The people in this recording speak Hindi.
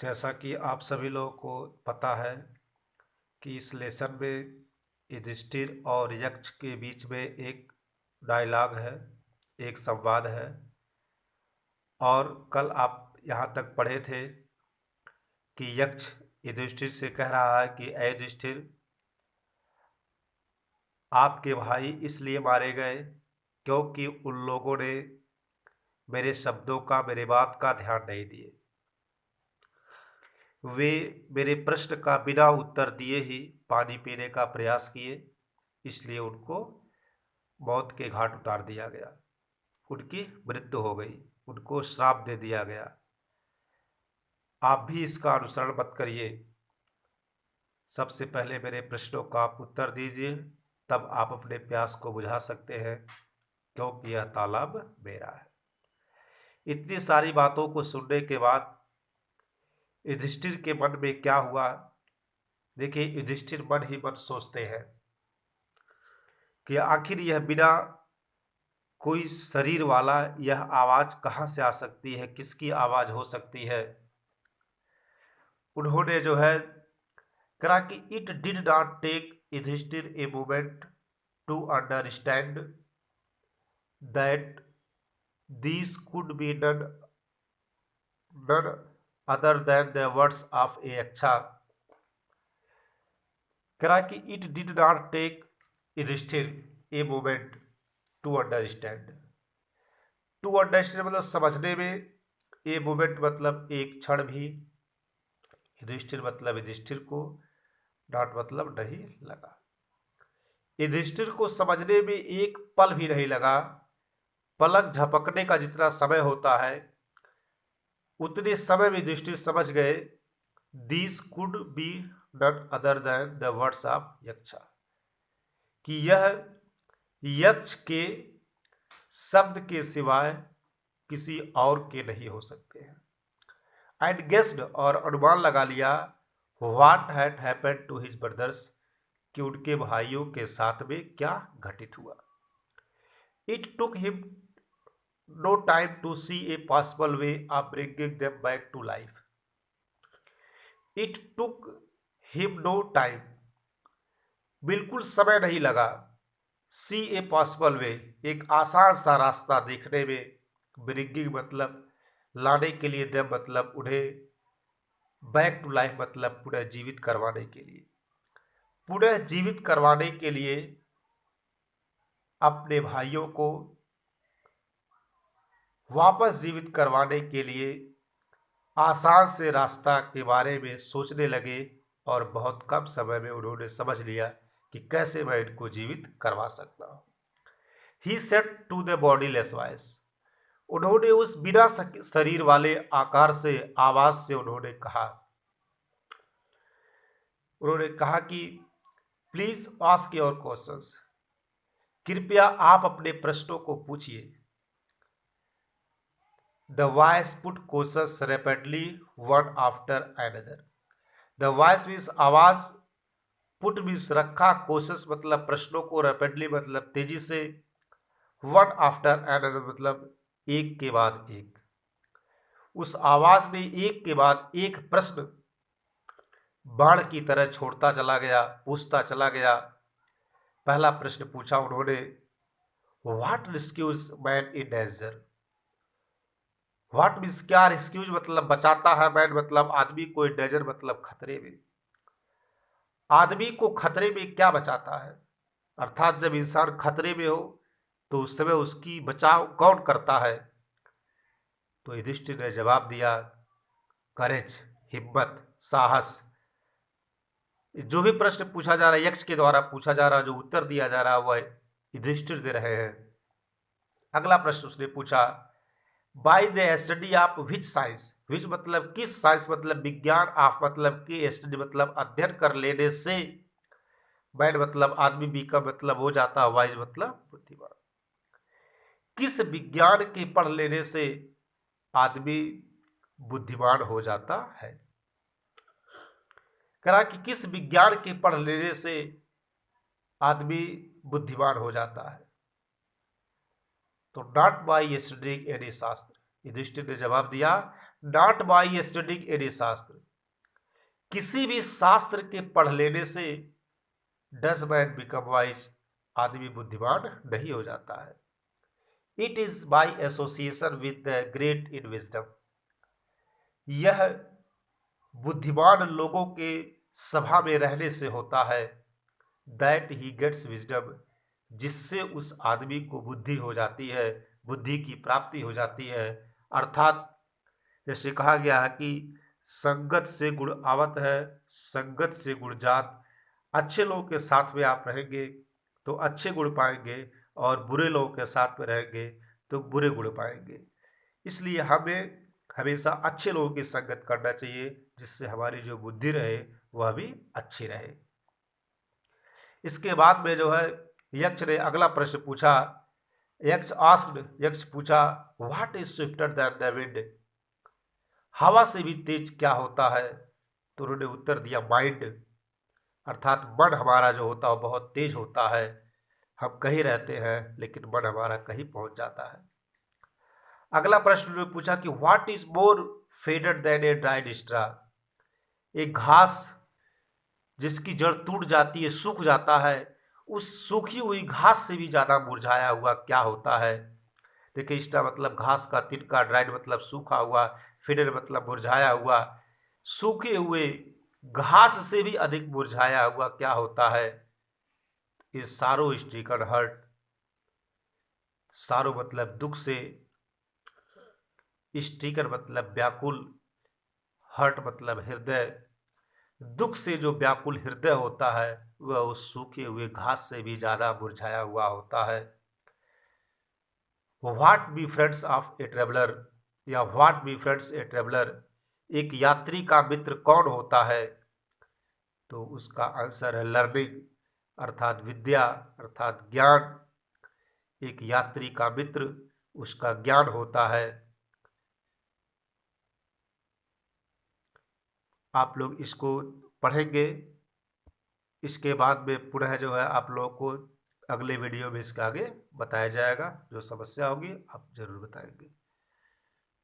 जैसा कि आप सभी लोगों को पता है कि इस लेसन में युधिष्ठिर और यक्ष के बीच में एक डायलॉग है, एक संवाद है। और कल आप यहाँ तक पढ़े थे कि यक्ष युधिष्ठिर से कह रहा है कि ऐ युधिष्ठिर, आपके भाई इसलिए मारे गए क्योंकि उन लोगों ने मेरे शब्दों का, मेरे बात का ध्यान नहीं दिए। वे मेरे प्रश्न का बिना उत्तर दिए ही पानी पीने का प्रयास किए, इसलिए उनको मौत के घाट उतार दिया गया। उनकी मृत्यु हो गई, उनको श्राप दे दिया गया। आप भी इसका अनुसरण मत करिए। सबसे पहले मेरे प्रश्नों का आप उत्तर दीजिए, तब आप अपने प्यास को बुझा सकते हैं, क्योंकि यह तालाब मेरा है। इतनी सारी बातों को सुनने के बाद युधिष्ठिर के मन में क्या हुआ? देखिए, युधिष्ठिर मन ही मन सोचते हैं कि आखिर यह बिना कोई शरीर वाला यह आवाज कहां से आ सकती है, किसकी आवाज हो सकती है। उन्होंने जो है कहा कि it did not take Yudhishthir a moment to understand that this could be none other than the words of a Yaksha. कहा कि it did not take Yudhishthir a moment to understand. To understand मतलब समझने में, ए मोमेंट मतलब एक क्षण भी, युधिष्ठिर मतलब युधिष्ठिर को, डॉट मतलब नहीं लगा। युधिष्ठिर को समझने में एक पल भी नहीं लगा। पलक झपकने का जितना समय होता है उतने समय में युधिष्ठिर समझ गए this could be not other than the words of Yaksha, कि यह यक्ष के शब्द के सिवाय किसी और के नहीं हो सकते हैं। एंड गेस्ड और अनुमान लगा लिया what had happened to his brothers, कि उनके भाइयों के साथ में क्या घटित हुआ। It took him no time to see a possible way of bringing them back to life. It took him no time, बिल्कुल समय नहीं लगा, सी ए पॉसिबल वे, एक आसान सा रास्ता देखने में, ब्रिंगिंग मतलब लाने के लिए, देम मतलब उन्हें, बैक टू लाइफ मतलब पुनः जीवित करवाने के लिए। पुनः जीवित करवाने के लिए अपने भाइयों को वापस जीवित करवाने के लिए आसान से रास्ता के बारे में सोचने लगे, और बहुत कम समय में उन्होंने समझ लिया कि कैसे मैं इनको जीवित करवा सकता हूं। He said to the bodyless voice, उन्होंने उस बिना शरीर वाले आकार से, आवाज से उन्होंने कहा कि प्लीज आस्क योर क्वेश्चंस, कृपया आप अपने प्रश्नों को पूछिए। The voice put questions rapidly one after another. The voice means आवाज, put means रखा, questions मतलब प्रश्नों को, rapidly मतलब तेजी से, one after another मतलब एक के बाद एक। उस आवाज ने एक के बाद एक प्रश्न बाण की तरह छोड़ता चला गया, पूछता चला गया। पहला प्रश्न पूछा उन्होंने, what rescues man in danger. What means क्या, रिस्क्यूज मतलब बचाता है, मैन मतलब आदमी को, डेंजर मतलब खतरे में। आदमी को खतरे में क्या बचाता है, अर्थात जब इंसान खतरे में हो तो उस समय उसकी बचाव कौन करता है। तो युधिष्ठिर ने जवाब दिया, करेज, हिम्मत, साहस। जो भी प्रश्न पूछा जा रहा है, यक्ष के द्वारा पूछा जा रहा है, जो उत्तर दिया जा रहा है वह युधिष्ठिर दे रहे हैं। अगला प्रश्न उसने पूछा, by the study of which science, which मतलब किस, साइंस मतलब विज्ञान, ऑफ मतलब की, स्टडी मतलब अध्ययन कर लेने से, मैन मतलब आदमी, बीका मतलब हो जाता, वाइज मतलब बुद्धिमान। किस विज्ञान के पढ़ लेने से आदमी बुद्धिमान हो जाता है। कहा कि किस विज्ञान के पढ़ लेने से आदमी बुद्धिमान हो जाता है। तो नॉट बाय स्टडीइंग एनी शास्त्र, युधिष्ठिर ने जवाब दिया, नॉट बाई स्टडिंग एनी शास्त्र, किसी भी शास्त्र के पढ़ लेने से डज मैन बिकम वाइज, आदमी बुद्धिमान नहीं हो जाता है। It is by association with the great in wisdom, यह बुद्धिमान लोगों के सभा में रहने से होता है। दैट ही गेट्स विजडम, जिससे उस आदमी को बुद्धि हो जाती है, बुद्धि की प्राप्ति हो जाती है। अर्थात जैसे कहा गया है कि संगत से गुण आवत है, संगत से गुण जात। अच्छे लोगों के साथ में आप रहेंगे तो अच्छे गुण पाएंगे, और बुरे लोगों के साथ में रहेंगे तो बुरे गुण पाएंगे। इसलिए हमें हमेशा अच्छे लोगों की संगत करना चाहिए, जिससे हमारी जो बुद्धि रहे वह भी अच्छी रहे। इसके बाद में जो है यक्ष ने अगला प्रश्न पूछा। यक्ष पूछा what is swifter than the wind, हवा से भी तेज क्या होता है? तो उन्होंने उत्तर दिया माइंड, अर्थात मन हमारा जो होता है बहुत तेज होता है। हम कहीं रहते हैं लेकिन मन हमारा कहीं पहुंच जाता है। अगला प्रश्न उन्होंने पूछा कि what is more faded than a dried straw, एक घास जिसकी जड़ टूट जाती है, सूख जाता है, उस सूखी हुई घास से भी ज्यादा मुरझाया हुआ क्या होता है? देखिए स्ट्रा मतलब घास का तिनका, ड्राइड मतलब सूखा हुआ, फेडेड मतलब मुरझाया हुआ। सूखे हुए घास से भी अधिक मुरझाया हुआ क्या होता है? इज सारो स्ट्रीकन हर्ट, सारो मतलब दुख से, स्ट्रीकर मतलब व्याकुल, हर्ट मतलब हृदय। दुख से जो व्याकुल हृदय होता है वह उस सूखे हुए घास से भी ज्यादा मुरझाया हुआ होता है। What be friends of a traveller, या what be friends a traveller, एक यात्री का मित्र कौन होता है? तो उसका आंसर है लर्निंग, अर्थात विद्या, अर्थात ज्ञान। एक यात्री का मित्र उसका ज्ञान होता है। आप लोग इसको पढ़ेंगे, इसके बाद में पुनः जो है आप लोगों को अगले वीडियो में इसका आगे बताया जाएगा। जो समस्या होगी आप जरूर बताएंगे।